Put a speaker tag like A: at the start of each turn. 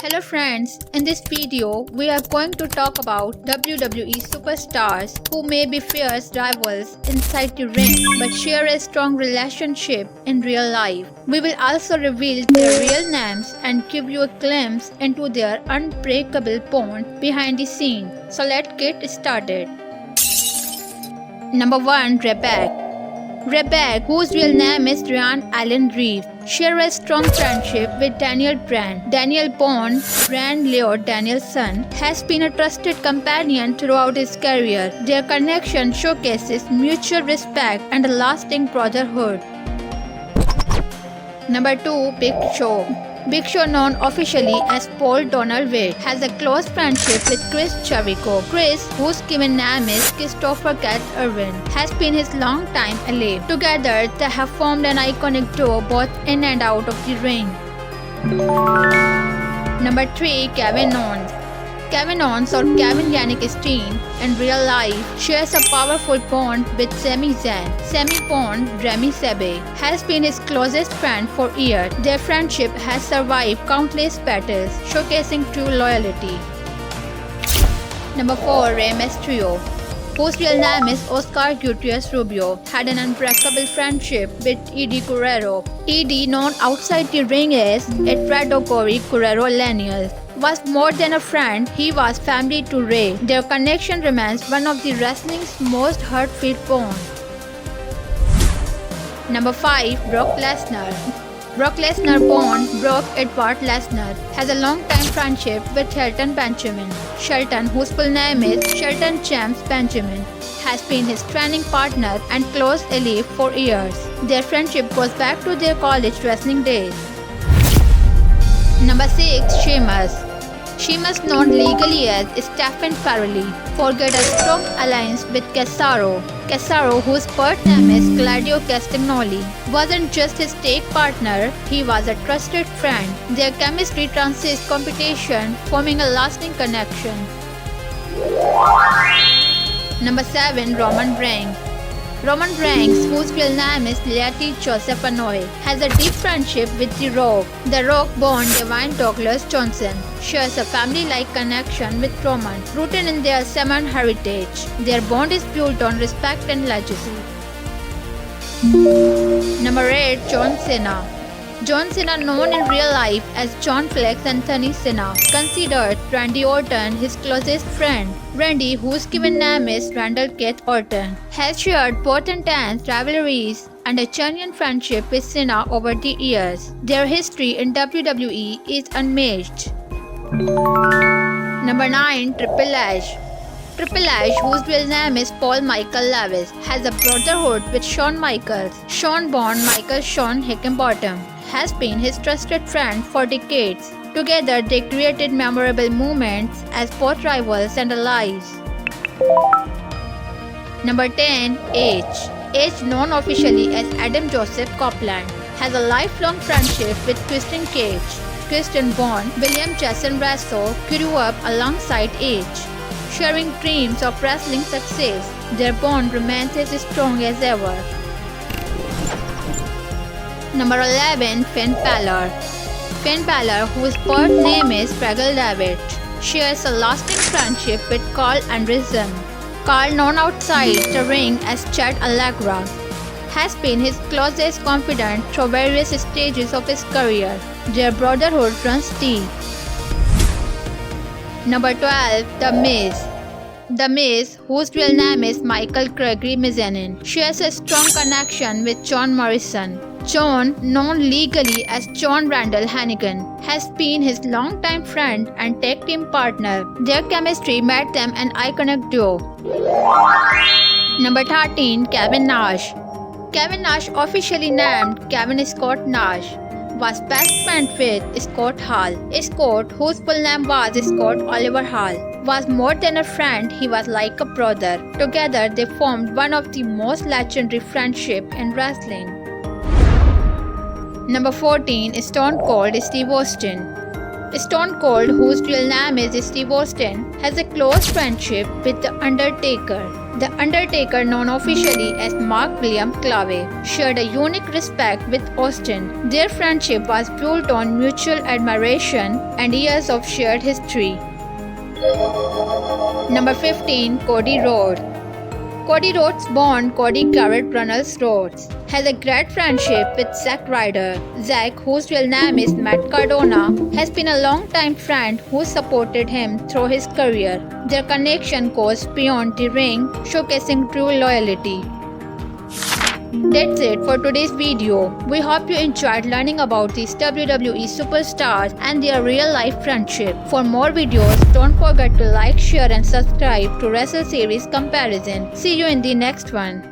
A: Hello friends, in this video we are going to talk about WWE superstars who may be fierce rivals inside the ring but share a strong relationship in real life. We will also reveal their real names and give you a glimpse into their unbreakable bond behind the scene. So let's get started. Number 1. Rebecca, whose real name is Ryan Allen Reeves, shares a strong friendship with Daniel Bryan. Daniel born Bryan Lloyd Danielson has been a trusted companion throughout his career. Their connection showcases mutual respect and a lasting brotherhood. Number 2. Big Show. Big Show, known officially as Paul Donald Witt, has a close friendship with Chris Jericho. Chris, whose given name is Christopher Cat Irwin, has been his longtime ally. Together, they have formed an iconic duo both in and out of the ring. Number 3. Kevin Owens. Kevin Owens, or Kevin Yannick Steen, in real life shares a powerful bond with Sami Zayn. Sami, born Remy Sebe, has been his closest friend for years. Their friendship has survived countless battles, showcasing true loyalty. Number 4. Rey Mysterio, whose real name is Oscar Gutierrez Rubio, had an unbreakable friendship with Eddie Guerrero. Eddie, known outside the ring as Edgardo Gory Guerrero Laniel, was more than a friend, he was family to Rey. Their connection remains one of the wrestling's most heartfelt bonds. Number 5. Brock Lesnar. Brock Lesnar, born Brock Edward Lesnar, has a long-time friendship with Shelton Benjamin. Shelton, whose full name is Shelton James Benjamin, has been his training partner and close ally for years. Their friendship goes back to their college wrestling days. Number 6. Sheamus. Sheamus, known legally as Stephen Farrelly, forged a strong alliance with Cesaro. Cesaro, whose birth name is Claudio Castagnoli, wasn't just his tag partner, he was a trusted friend. Their chemistry transcends competition, forming a lasting connection. Number 7. Roman Reigns. Roman Reigns, whose real name is Letty Joseph Anoa'i, has a deep friendship with The Rock. The Rock, born Dwayne Douglas Johnson, shares a family-like connection with Roman, rooted in their Samoan heritage. Their bond is built on respect and legacy. Number 8. John Cena. John Cena, known in real life as John Flex Anthony Cena, considered Randy Orton his closest friend. Randy, whose given name is Randall Keith Orton, has shared both intense rivalries and a genuine friendship with Cena over the years. Their history in WWE is unmatched. Number 9. Triple H. Triple H, whose real name is Paul Michael Lewis, has a brotherhood with Shawn Michaels. Shawn, born Michael Shawn Hickenbottom, has been his trusted friend for decades. Together, they created memorable moments as both rivals and allies. Number 10. Edge. Edge, known officially as Adam Joseph Copeland, has a lifelong friendship with Christian Cage. Christian, born William Jason Russo, grew up alongside Edge, sharing dreams of wrestling success. Their bond remains as strong as ever. Number 11. Finn Balor. Finn Balor, whose birth name is Regal David, shares a lasting friendship with Carl Anderson. Carl, known outside the ring as Chad Allegra, has been his closest confidant through various stages of his career. Their brotherhood runs deep. Number 12. The Miz. The Miz, whose real name is Michael Gregory Mizanin, shares a strong connection with John Morrison. John, known legally as John Randall Hannigan, has been his longtime friend and tag team partner. Their chemistry made them an iconic duo. Number 13. Kevin Nash. Kevin Nash, officially named Kevin Scott Nash, was best friend with Scott Hall. Scott, whose full name was Scott Oliver Hall, was more than a friend, he was like a brother. Together, they formed one of the most legendary friendships in wrestling. Number 14. Stone Cold Steve Austin. Stone Cold, whose real name is Steve Austin, has a close friendship with The Undertaker. The Undertaker, known officially as Mark William Clave, shared a unique respect with Austin. Their friendship was built on mutual admiration and years of shared history. Number 15. Cody Rhodes. Cody Rhodes, born Cody Garrett Runnels Rhodes, has a great friendship with Zack Ryder. Zack, whose real name is Matt Cardona, has been a long-time friend who supported him through his career. Their connection goes beyond the ring, showcasing true loyalty. That's it for today's video. We hope you enjoyed learning about these WWE superstars and their real-life friendship. For more videos, don't forget to like, share and subscribe to Wrestle Series Comparison. See you in the next one.